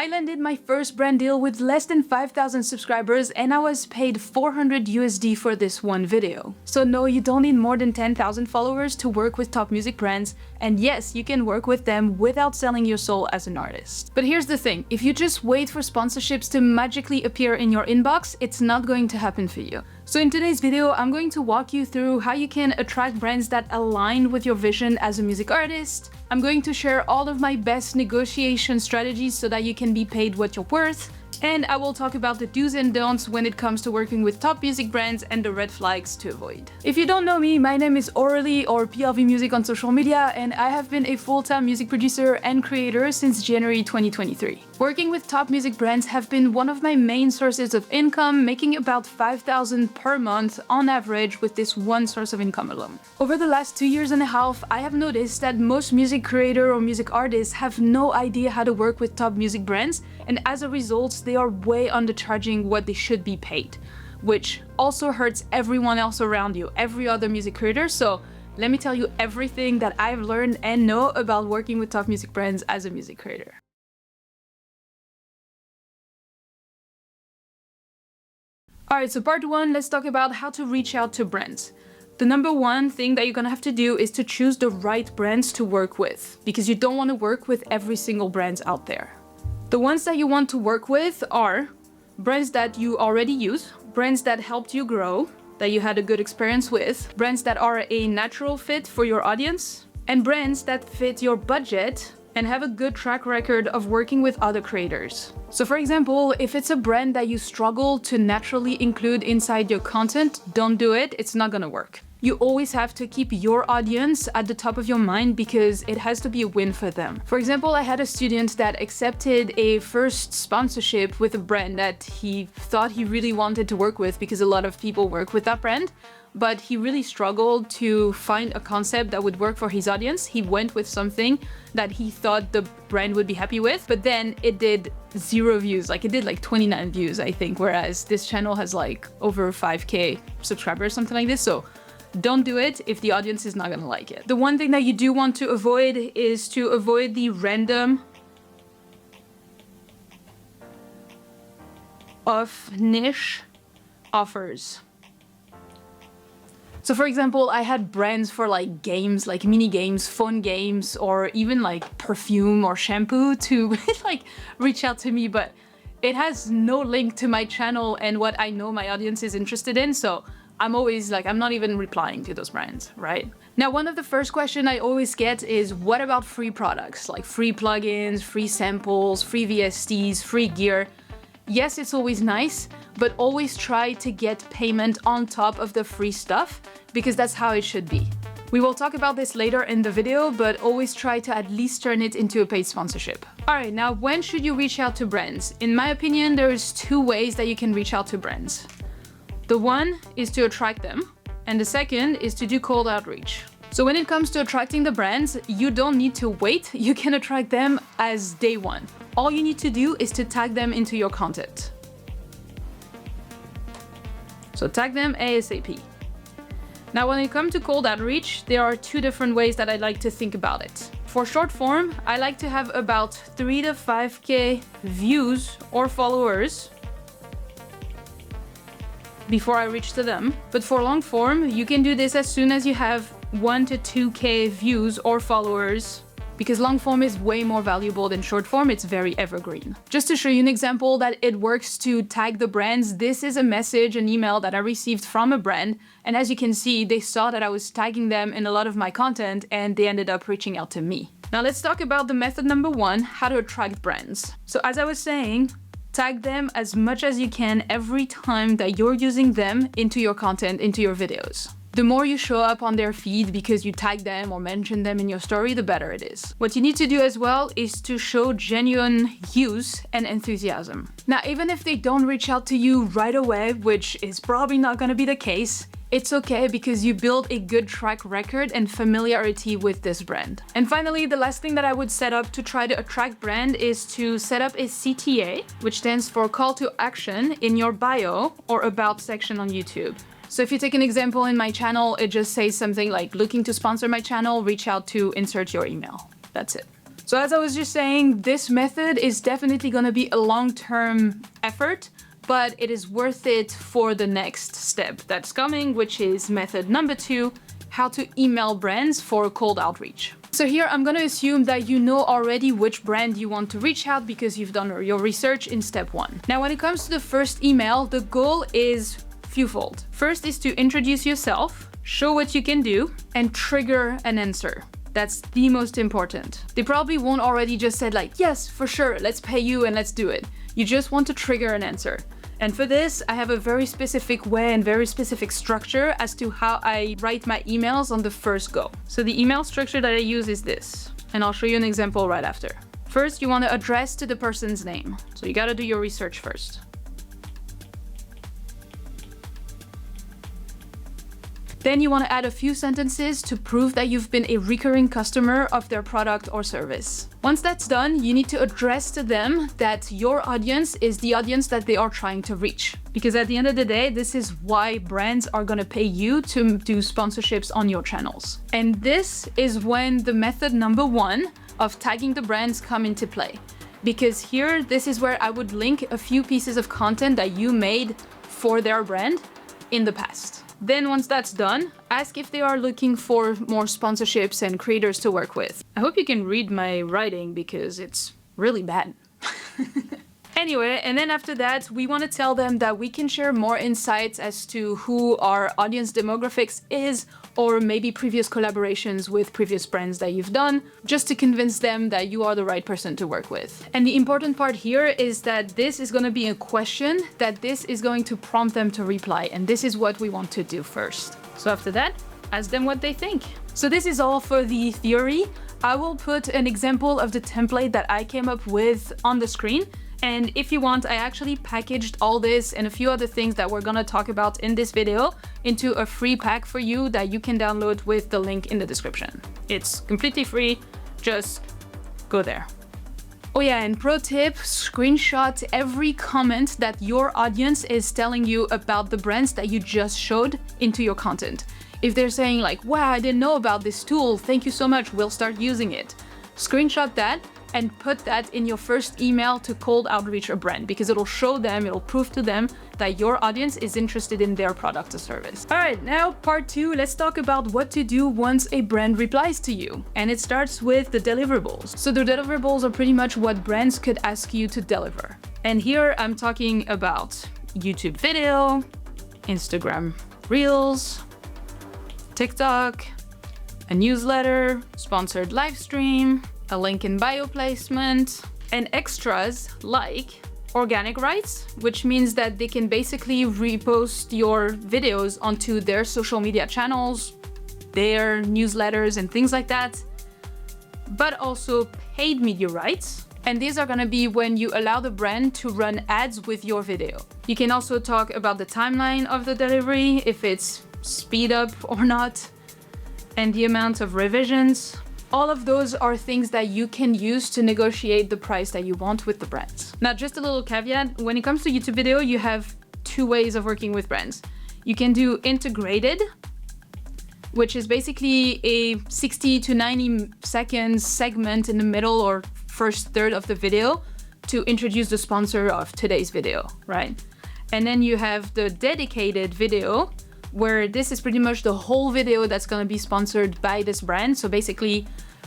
I landed my first brand deal with less than 5,000 subscribers and I was paid 400 USD for this one video. So no, you don't need more than 10,000 followers to work with top music brands, and yes, you can work with them without selling your soul as an artist. But here's the thing, if you just wait for sponsorships to magically appear in your inbox, it's not going to happen for you. So in today's video, I'm going to walk you through how you can attract brands that align with your vision as a music artist. I'm going to share all of my best negotiation strategies so that you can be paid what you're worth. And I will talk about the do's and don'ts when it comes to working with top music brands and the red flags to avoid. If you don't know me, my name is Aurélie, or PLV Music on social media, and I have been a full-time music producer and creator since January 2023. Working with top music brands have been one of my main sources of income, making about 5,000 per month on average with this one source of income alone. Over the last 2.5 years, I have noticed that most music creators or music artists have no idea how to work with top music brands, and as a result, they are way undercharging what they should be paid, which also hurts everyone else around you, every other music creator. So let me tell you everything that I've learned and know about working with top music brands as a music creator. Alright, so part one, let's talk about how to reach out to brands. The number one thing that you're gonna have to do is to choose the right brands to work with, because you don't want to work with every single brand out there. The ones that you want to work with are brands that you already use, brands that helped you grow, that you had a good experience with, brands that are a natural fit for your audience, and brands that fit your budget and have a good track record of working with other creators. So for example, if it's a brand that you struggle to naturally include inside your content, don't do it, it's not gonna work. You always have to keep your audience at the top of your mind because it has to be a win for them. For example, I had a student that accepted a first sponsorship with a brand that he thought he really wanted to work with because a lot of people work with that brand, but he really struggled to find a concept that would work for his audience. He went with something that he thought the brand would be happy with, but then it did 0 views. Like it did like 29 views, I think, whereas this channel has like over 5K subscribers, something like this. So don't do it if the audience is not gonna like it. The one thing that you do want to avoid is to avoid the random of niche offers. So for example, I had brands for like games, like mini games, phone games, or even like perfume or shampoo to like reach out to me, but it has no link to my channel and what I know my audience is interested in. So I'm always like, I'm not even replying to those brands, right? Now, one of the first questions I always get is, what about free products? Like free plugins, free samples, free VSTs, free gear. Yes, it's always nice, but always try to get payment on top of the free stuff, because that's how it should be. We will talk about this later in the video, but always try to at least turn it into a paid sponsorship. All right, now when should you reach out to brands? In my opinion, there's 2 ways that you can reach out to brands. The one is to attract them, and the second is to do cold outreach. So when it comes to attracting the brands, you don't need to wait, you can attract them as day one. All you need to do is to tag them into your content. So tag them ASAP. Now when it comes to cold outreach, there are 2 different ways that I like to think about it. For short form, I like to have about 3 to 5K views or followers before I reach to them. But for long form, you can do this as soon as you have 1 to 2K views or followers, because long form is way more valuable than short form, it's very evergreen. Just to show you an example that it works to tag the brands, this is a message, an email that I received from a brand, and as you can see, they saw that I was tagging them in a lot of my content and they ended up reaching out to me. Now let's talk about the method number 1, how to attract brands. So as I was saying, tag them as much as you can every time that you're using them into your content, into your videos. The more you show up on their feed because you tag them or mention them in your story, the better it is. What you need to do as well is to show genuine use and enthusiasm. Now, even if they don't reach out to you right away, which is probably not gonna be the case, it's okay because you build a good track record and familiarity with this brand. And finally, the last thing that I would set up to try to attract brand is to set up a CTA, which stands for call to action, in your bio or about section on YouTube. So if you take an example in my channel, it just says something like looking to sponsor my channel, reach out to insert your email. That's it. So as I was just saying, this method is definitely going to be a long-term effort, but it is worth it for the next step that's coming, which is method number 2, how to email brands for cold outreach. So here I'm going to assume that you know already which brand you want to reach out because you've done your research in step 1. Now, when it comes to the first email, the goal is fewfold. First is to introduce yourself, show what you can do, and trigger an answer. That's the most important. They probably won't already just said like, yes, for sure, let's pay you and let's do it. You just want to trigger an answer. And for this, I have a very specific way and very specific structure as to how I write my emails on the first go. So the email structure that I use is this, and I'll show you an example right after. First, you want to address to the person's name. So you got to do your research first. Then you want to add a few sentences to prove that you've been a recurring customer of their product or service. Once that's done, you need to address to them that your audience is the audience that they are trying to reach. Because at the end of the day, this is why brands are going to pay you to do sponsorships on your channels. And this is when the method number 1 of tagging the brands come into play. Because here, this is where I would link a few pieces of content that you made for their brand in the past. Then once that's done, ask if they are looking for more sponsorships and creators to work with. I hope you can read my writing because it's really bad. Anyway, and then after that, we want to tell them that we can share more insights as to who our audience demographics is, or maybe previous collaborations with previous brands that you've done, just to convince them that you are the right person to work with. And the important part here is that this is going to be a question that this is going to prompt them to reply, and this is what we want to do first. So after that, ask them what they think. So this is all for the theory. I will put an example of the template that I came up with on the screen. And if you want, I actually packaged all this and a few other things that we're gonna talk about in this video into a free pack for you that you can download with the link in the description. It's completely free, just go there. Oh yeah, and pro tip, screenshot every comment that your audience is telling you about the brands that you just showed into your content. If they're saying like, wow, I didn't know about this tool, thank you so much, we'll start using it. Screenshot that and put that in your first email to cold outreach a brand, because it'll show them, it'll prove to them that your audience is interested in their product or service. All right, now part 2, let's talk about what to do once a brand replies to you. And it starts with the deliverables. So the deliverables are pretty much what brands could ask you to deliver. And here I'm talking about YouTube video, Instagram Reels, TikTok, a newsletter, sponsored live stream, a link in bio placement, and extras like organic rights, which means that they can basically repost your videos onto their social media channels, their newsletters and things like that, but also paid media rights. And these are gonna be when you allow the brand to run ads with your video. You can also talk about the timeline of the delivery, if it's speed up or not, and the amount of revisions. All of those are things that you can use to negotiate the price that you want with the brands. Now, just a little caveat, when it comes to YouTube video, you have 2 ways of working with brands. You can do integrated, which is basically a 60 to 90 seconds segment in the middle or first third of the video to introduce the sponsor of today's video, right? And then you have the dedicated video, where this is pretty much the whole video that's gonna be sponsored by this brand. So basically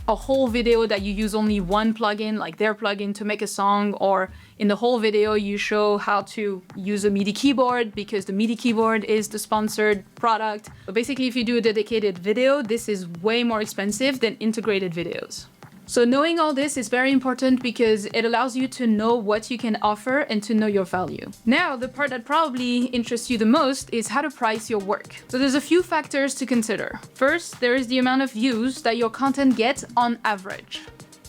a whole video that you use only one plugin, like their plugin, to make a song, or in the whole video you show how to use a MIDI keyboard because the MIDI keyboard is the sponsored product. But basically if you do a dedicated video, this is way more expensive than integrated videos. So knowing all this is very important because it allows you to know what you can offer and to know your value. Now, the part that probably interests you the most is how to price your work. So there's a few factors to consider. First, there is the amount of views that your content gets on average.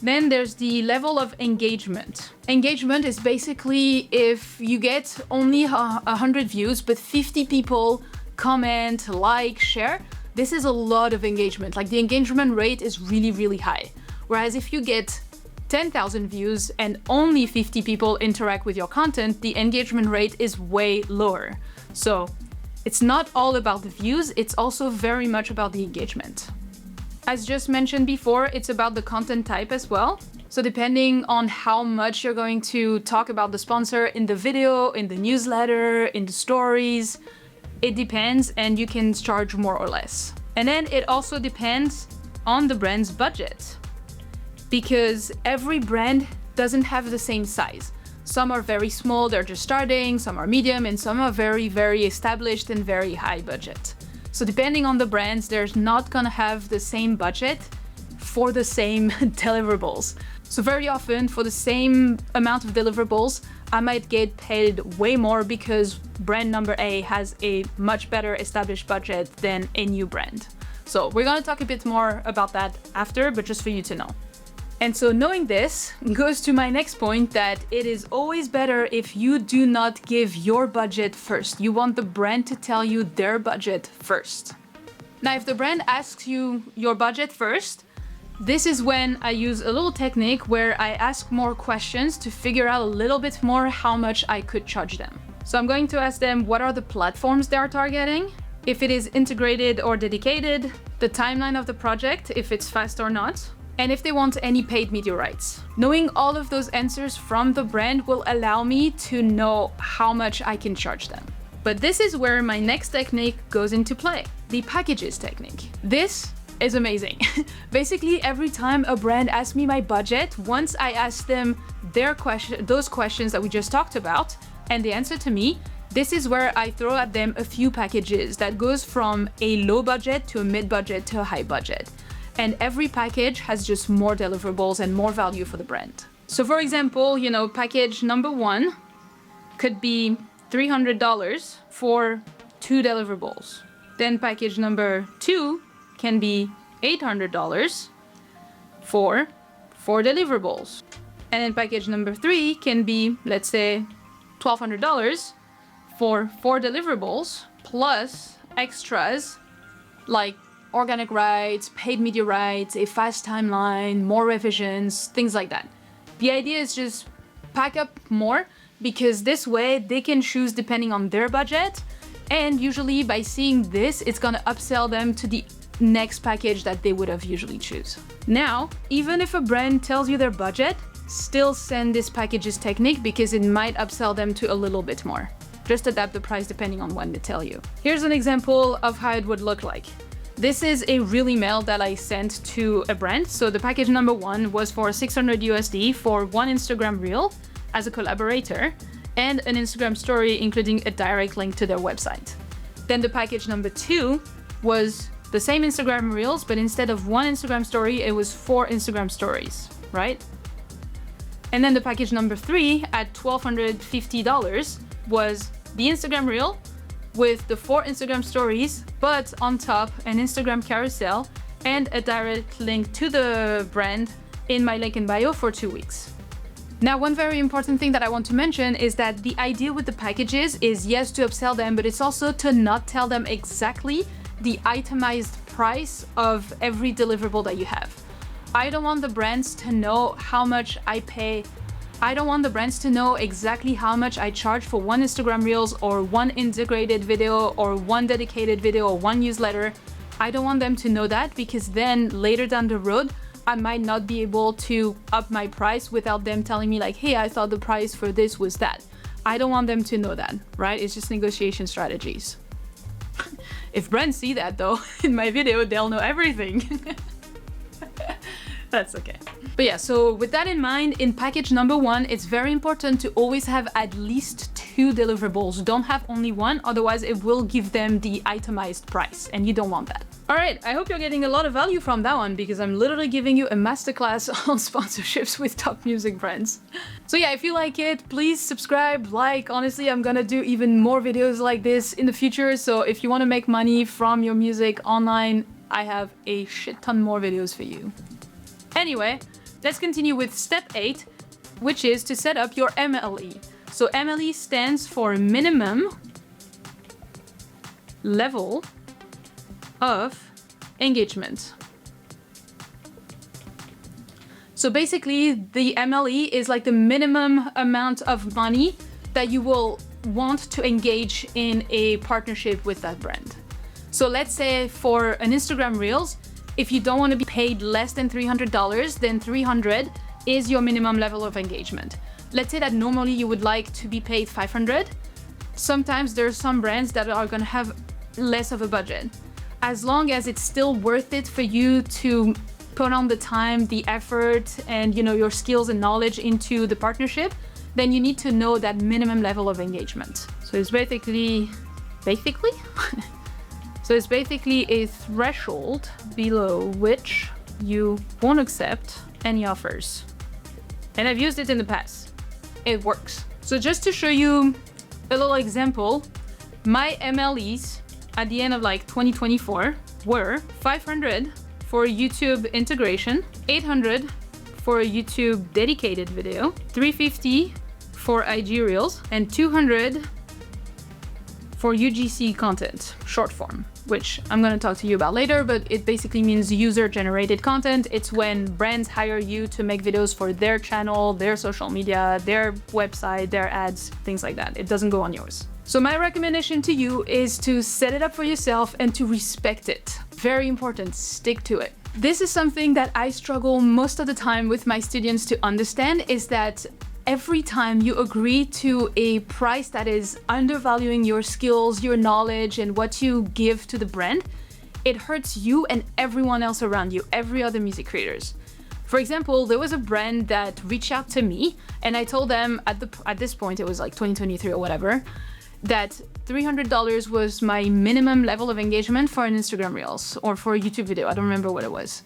Then there's the level of engagement. Engagement is basically if you get only 100 views, but 50 people comment, like, share, this is a lot of engagement. Like the engagement rate is really, really high. Whereas if you get 10,000 views and only 50 people interact with your content, the engagement rate is way lower. So it's not all about the views, it's also very much about the engagement. As just mentioned before, it's about the content type as well. So depending on how much you're going to talk about the sponsor in the video, in the newsletter, in the stories, it depends, and you can charge more or less. And then it also depends on the brand's budget, because every brand doesn't have the same size. Some are very small, they're just starting, some are medium, and some are very, very established and very high budget. So depending on the brands, there's not gonna have the same budget for the same deliverables. So very often for the same amount of deliverables, I might get paid way more because brand number A has a much better established budget than a new brand. So we're gonna talk a bit more about that after, but just for you to know. And so knowing this goes to my next point, that it is always better if you do not give your budget first. You want the brand to tell you their budget first. Now, if the brand asks you your budget first, this is when I use a little technique where I ask more questions to figure out a little bit more how much I could charge them. So I'm going to ask them what are the platforms they are targeting, if it is integrated or dedicated, the timeline of the project, if it's fast or not, and if they want any paid media rights. Knowing all of those answers from the brand will allow me to know how much I can charge them. But this is where my next technique goes into play, the packages technique. This is amazing. Basically, every time a brand asks me my budget, once I ask them those questions that we just talked about, and they answer to me, this is where I throw at them a few packages that goes from a low budget to a mid budget to a high budget. And every package has just more deliverables and more value for the brand. So for example, package number 1 could be $300 for 2 deliverables. Then package number 2 can be $800 for 4 deliverables. And then package number 3 can be, let's say, $1,200 for 4 deliverables plus extras like organic rights, paid media rights, a fast timeline, more revisions, things like that. The idea is just pack up more, because this way they can choose depending on their budget, and usually by seeing this, it's gonna upsell them to the next package that they would have usually choose. Now, even if a brand tells you their budget, still send this packages technique because it might upsell them to a little bit more. Just adapt the price depending on when they tell you. Here's an example of how it would look like. This is a real email that I sent to a brand. So the package number 1 was for 600 USD for 1 Instagram reel as a collaborator and an Instagram story including a direct link to their website. Then the package number 2 was the same Instagram reels, but instead of 1 Instagram story, it was 4 Instagram stories, right? And then the package number 3 at $1,250 was the Instagram reel with the 4 Instagram stories, but on top an Instagram carousel and a direct link to the brand in my link in bio for 2 weeks. Now, one very important thing that I want to mention is that the idea with the packages is, yes, to upsell them, but it's also to not tell them exactly the itemized price of every deliverable that you have. I don't want the brands to know how much I pay. I don't want the brands to know exactly how much I charge for 1 Instagram Reels or 1 integrated video or 1 dedicated video or 1 newsletter. I don't want them to know that, because then later down the road, I might not be able to up my price without them telling me like, hey, I thought the price for this was that. I don't want them to know that, right? It's just negotiation strategies. If brands see that though, in my video, they'll know everything. That's okay. But yeah, so with that in mind, in package number 1, it's very important to always have at least 2 deliverables. Don't have only 1, otherwise it will give them the itemized price, and you don't want that. All right, I hope you're getting a lot of value from that one, because I'm literally giving you a masterclass on sponsorships with top music brands. So yeah, if you like it, please subscribe, like. Honestly, I'm gonna do even more videos like this in the future, so if you want to make money from your music online, I have a shit ton more videos for you. Anyway, let's continue with step 8, which is to set up your MLE. So MLE stands for minimum level of engagement. So basically, the MLE is like the minimum amount of money that you will want to engage in a partnership with that brand. So let's say for an Instagram Reels, if you don't want to be paid less than $300, then $300 is your minimum level of engagement. Let's say that normally you would like to be paid 500. Sometimes there's some brands that are gonna have less of a budget. As long as it's still worth it for you to put on the time, the effort, and your skills and knowledge into the partnership, then you need to know that minimum level of engagement. So it's basically so it's basically a threshold below which you won't accept any offers. And I've used it in the past. It works. So just to show you a little example, my MLEs at the end of 2024 were 500 for YouTube integration, 800 for a YouTube dedicated video, 350 for IG Reels, and 200 for UGC content, short form, which I'm gonna talk to you about later, but it basically means user-generated content. It's when brands hire you to make videos for their channel, their social media, their website, their ads, things like that. It doesn't go on yours. So my recommendation to you is to set it up for yourself and to respect it. Very important, stick to it. This is something that I struggle most of the time with my students to understand, is that every time you agree to a price that is undervaluing your skills, your knowledge, and what you give to the brand, it hurts you and everyone else around you, every other music creators. For example, there was a brand that reached out to me, and I told them at this point, it was 2023 or whatever, that $300 was my minimum level of engagement for an Instagram Reels or for a YouTube video. I don't remember what it was.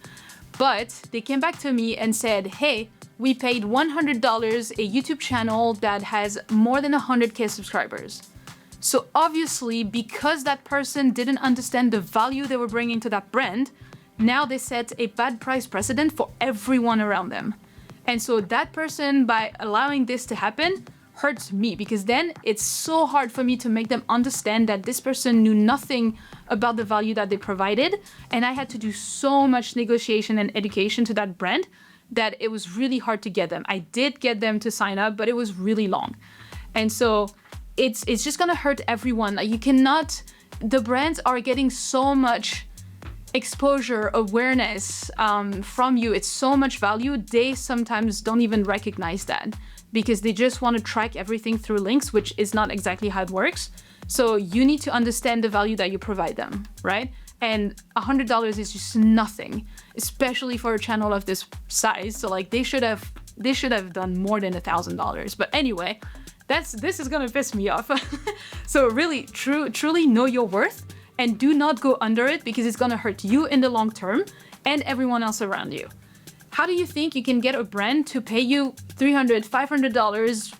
But they came back to me and said, hey, we paid $100 a YouTube channel that has more than 100K subscribers. So obviously, because that person didn't understand the value they were bringing to that brand, now they set a bad price precedent for everyone around them. And so that person, by allowing this to happen, hurts me, because then it's so hard for me to make them understand that this person knew nothing about the value that they provided. And I had to do so much negotiation and education to that brand that it was really hard to get them. I did get them to sign up, but it was really long. And so it's just gonna hurt everyone. You cannot, the brands are getting so much exposure, awareness from you. It's so much value. They sometimes don't even recognize that because they just want to track everything through links, which is not exactly how it works. So you need to understand the value that you provide them, right? And $100 is just nothing, especially for a channel of this size. So they should have done more than $1,000. But anyway, this is gonna piss me off. So really, truly know your worth and do not go under it, because it's gonna hurt you in the long term and everyone else around you. How do you think you can get a brand to pay you $300, $500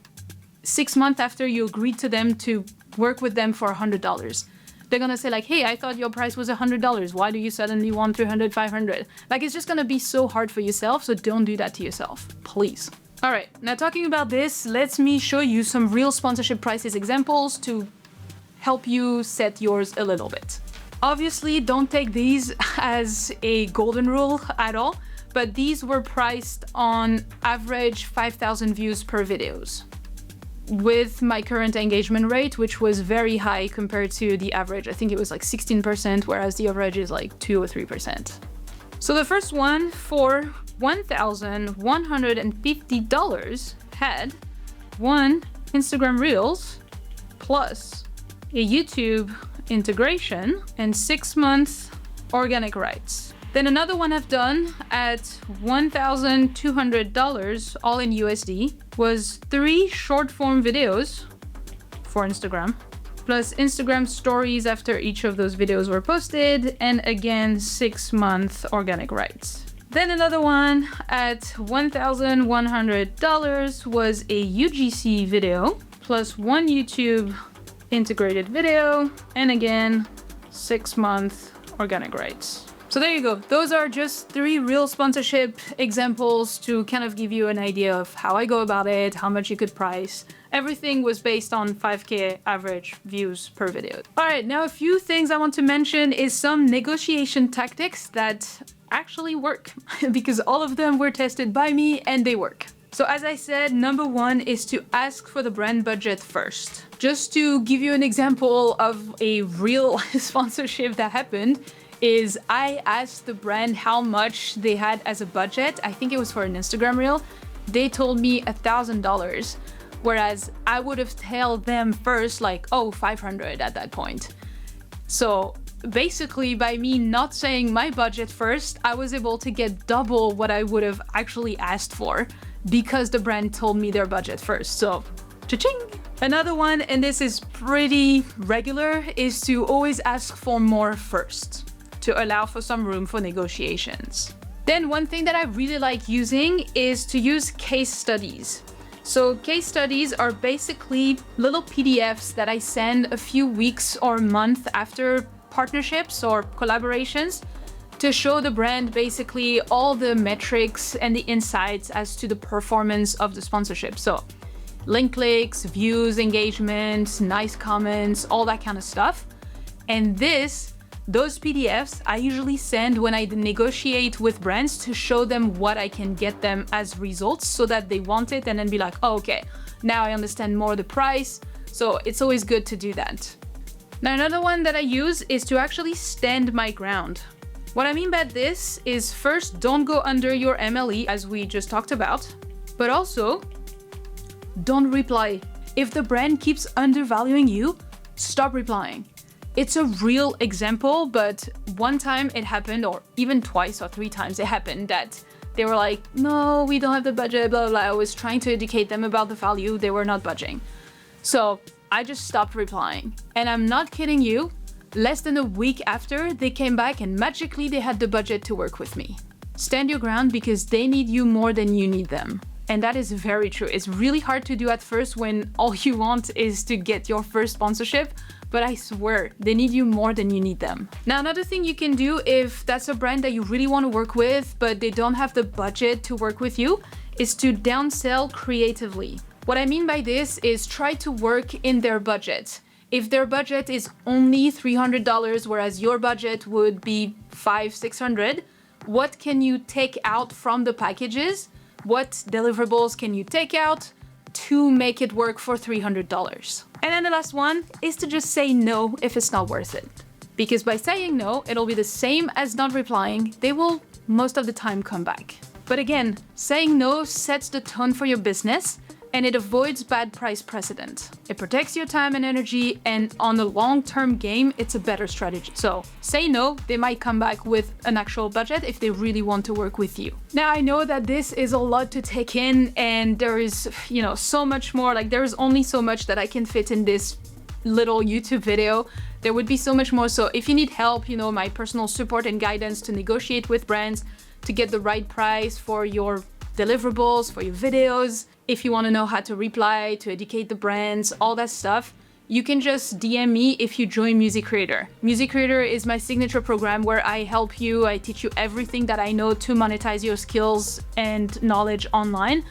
6 months after you agreed to them to work with them for $100? They're gonna say hey, I thought your price was $100. Why do you suddenly want 300, 500? It's just gonna be so hard for yourself, so don't do that to yourself, please. All right, now talking about this, let me show you some real sponsorship prices examples to help you set yours a little bit. Obviously, don't take these as a golden rule at all, but these were priced on average 5,000 views per videos, with my current engagement rate, which was very high compared to the average. I think it was 16%, whereas the average is 2 or 3%. So the first one for $1,150 had 1 Instagram Reels plus a YouTube integration and 6 months organic rights. Then another one I've done at $1,200 all in USD was 3 short form videos for Instagram, plus Instagram stories after each of those videos were posted, and again 6 month organic rights. Then another one at $1,100 was a UGC video plus 1 YouTube integrated video, and again 6 month organic rights. So there you go. Those are just 3 real sponsorship examples to kind of give you an idea of how I go about it, how much you could price. Everything was based on 5K average views per video. All right, now a few things I want to mention is some negotiation tactics that actually work because all of them were tested by me and they work. So as I said, number 1 is to ask for the brand budget first. Just to give you an example of a real sponsorship that happened, is I asked the brand how much they had as a budget. I think it was for an Instagram reel. they told me $1,000, whereas I would have told them first like, oh, 500 at that point. So basically, by me not saying my budget first, I was able to get double what I would have actually asked for because the brand told me their budget first. So, cha-ching! Another one, and this is pretty regular, is to always ask for more first to allow for some room for negotiations. Then one thing that I really like using is to use case studies. So case studies are basically little PDFs that I send a few weeks or month after partnerships or collaborations to show the brand basically all the metrics and the insights as to the performance of the sponsorship. So link clicks, views, engagement, nice comments, all that kind of stuff. And those PDFs I usually send when I negotiate with brands to show them what I can get them as results so that they want it and then be like, oh, okay, now I understand more the price. So it's always good to do that. Now, another one that I use is to actually stand my ground. What I mean by this is first, don't go under your MLE as we just talked about, but also don't reply. If the brand keeps undervaluing you, stop replying. It's a real example, but one time it happened, or even twice or 3 times it happened, that they were like, no, we don't have the budget, blah, blah, blah. I was trying to educate them about the value. They were not budging. So I just stopped replying. And I'm not kidding you, less than a week after, they came back and magically they had the budget to work with me. Stand your ground because they need you more than you need them. And that is very true. It's really hard to do at first when all you want is to get your first sponsorship, but I swear, they need you more than you need them. Now, another thing you can do if that's a brand that you really want to work with, but they don't have the budget to work with you, is to downsell creatively. What I mean by this is try to work in their budget. If their budget is only $300, whereas your budget would be $500-600, what can you take out from the packages? What deliverables can you take out to make it work for $300? And then the last one is to just say no if it's not worth it. Because by saying no, it'll be the same as not replying. They will most of the time come back. But again, saying no sets the tone for your business and it avoids bad price precedent. It protects your time and energy, and on the long-term game, it's a better strategy. So say no, they might come back with an actual budget if they really want to work with you. Now, I know that this is a lot to take in and there is, so much more, like there is only so much that I can fit in this little YouTube video. There would be so much more. So if you need help, my personal support and guidance to negotiate with brands to get the right price for your deliverables, for your videos, if you want to know how to reply, to educate the brands, all that stuff, you can just DM me if you join Music Creator. Music Creator is my signature program where I help you, I teach you everything that I know to monetize your skills and knowledge online.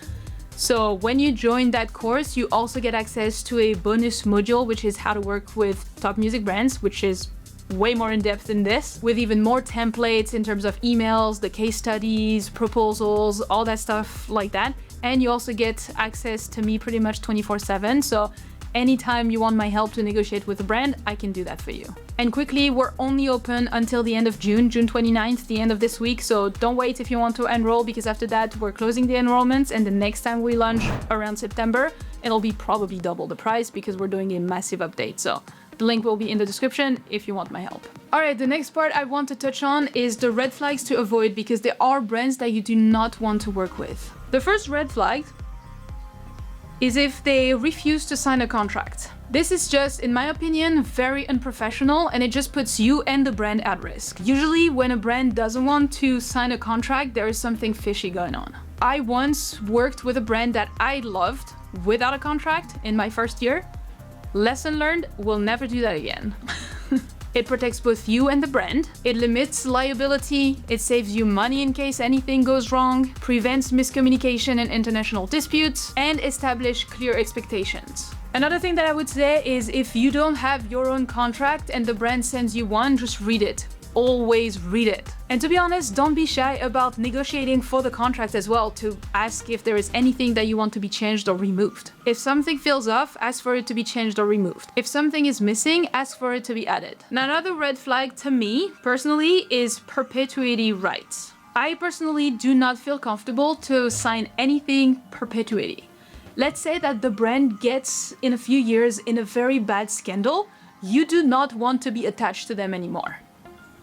So when you join that course, you also get access to a bonus module, which is how to work with top music brands, which is way more in depth than this, with even more templates in terms of emails, the case studies, proposals, all that stuff like that. And you also get access to me pretty much 24/7. So anytime you want my help to negotiate with a brand, I can do that for you. And quickly, we're only open until the end of June 29th, the end of this week. So don't wait if you want to enroll, because after that, we're closing the enrollments. And the next time we launch around September, it'll be probably double the price because we're doing a massive update. So the link will be in the description if you want my help. All right, the next part I want to touch on is the red flags to avoid, because there are brands that you do not want to work with. The first red flag is if they refuse to sign a contract. This is just, in my opinion, very unprofessional, and it just puts you and the brand at risk. Usually when a brand doesn't want to sign a contract, there is something fishy going on. I once worked with a brand that I loved without a contract in my first year. Lesson learned, we'll never do that again. It protects both you and the brand. It limits liability. It saves you money in case anything goes wrong, prevents miscommunication and international disputes, and establish clear expectations. Another thing that I would say is if you don't have your own contract and the brand sends you one, just read it. Always read it. And to be honest, don't be shy about negotiating for the contract as well, to ask if there is anything that you want to be changed or removed. If something feels off, ask for it to be changed or removed. If something is missing, ask for it to be added. Now, another red flag to me, personally, is perpetuity rights. I personally do not feel comfortable to sign anything perpetuity. Let's say that the brand gets in a few years in a very bad scandal, you do not want to be attached to them anymore,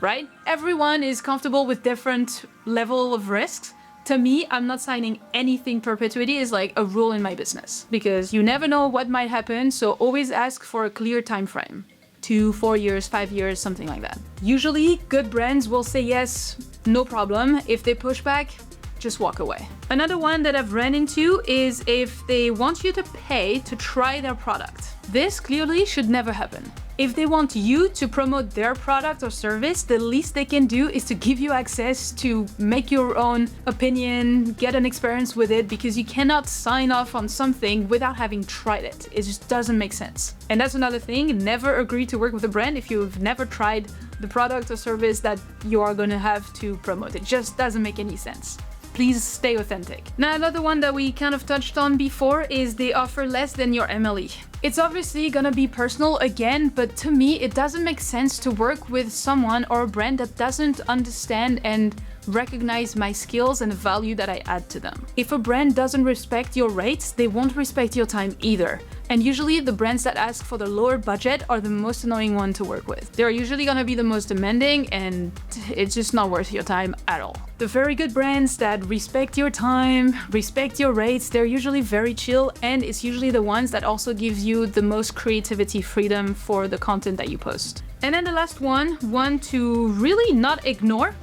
right? Everyone is comfortable with different level of risks. To me, I'm not signing anything perpetuity is like a rule in my business because you never know what might happen, so always ask for a clear time frame. 2, 4 years, 5 years, something like that. Usually, good brands will say yes, no problem. If they push back, just walk away. Another one that I've ran into is if they want you to pay to try their product. This clearly should never happen. If they want you to promote their product or service, the least they can do is to give you access to make your own opinion, get an experience with it, because you cannot sign off on something without having tried it. It just doesn't make sense. And that's another thing, never agree to work with a brand if you've never tried the product or service that you are gonna have to promote. It just doesn't make any sense. Please stay authentic. Now, another one that we kind of touched on before is they offer less than your MLE. It's obviously gonna be personal again, but to me, it doesn't make sense to work with someone or a brand that doesn't understand and recognize my skills and the value that I add to them. If a brand doesn't respect your rates, they won't respect your time either. And usually the brands that ask for the lower budget are the most annoying one to work with. They're usually gonna be the most demanding and it's just not worth your time at all. The very good brands that respect your time, respect your rates, they're usually very chill, and it's usually the ones that also give you the most creativity freedom for the content that you post. And then the last one to really not ignore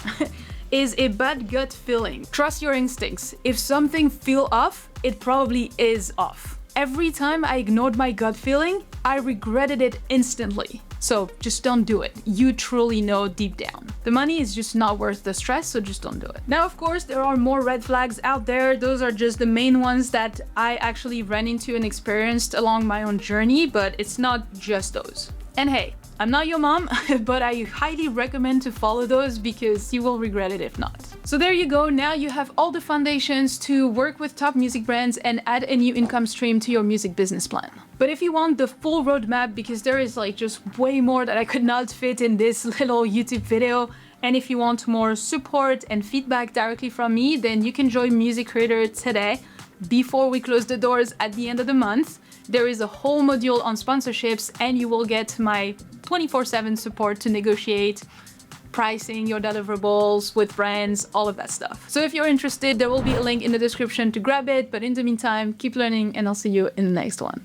is a bad gut feeling. Trust your instincts. If something feels off, it probably is off. Every time I ignored my gut feeling, I regretted it instantly. So just don't do it. You truly know deep down. The money is just not worth the stress, so just don't do it. Now, of course, there are more red flags out there. Those are just the main ones that I actually ran into and experienced along my own journey, but it's not just those. And hey, I'm not your mom, but I highly recommend to follow those because you will regret it if not. So there you go, now you have all the foundations to work with top music brands and add a new income stream to your music business plan. But if you want the full roadmap, because there is like just way more that I could not fit in this little YouTube video, and if you want more support and feedback directly from me, then you can join Music Creator today before we close the doors at the end of the month. There is a whole module on sponsorships and you will get my 24/7 support to negotiate pricing your deliverables with brands, all of that stuff. So if you're interested, there will be a link in the description to grab it. But in the meantime, keep learning and I'll see you in the next one.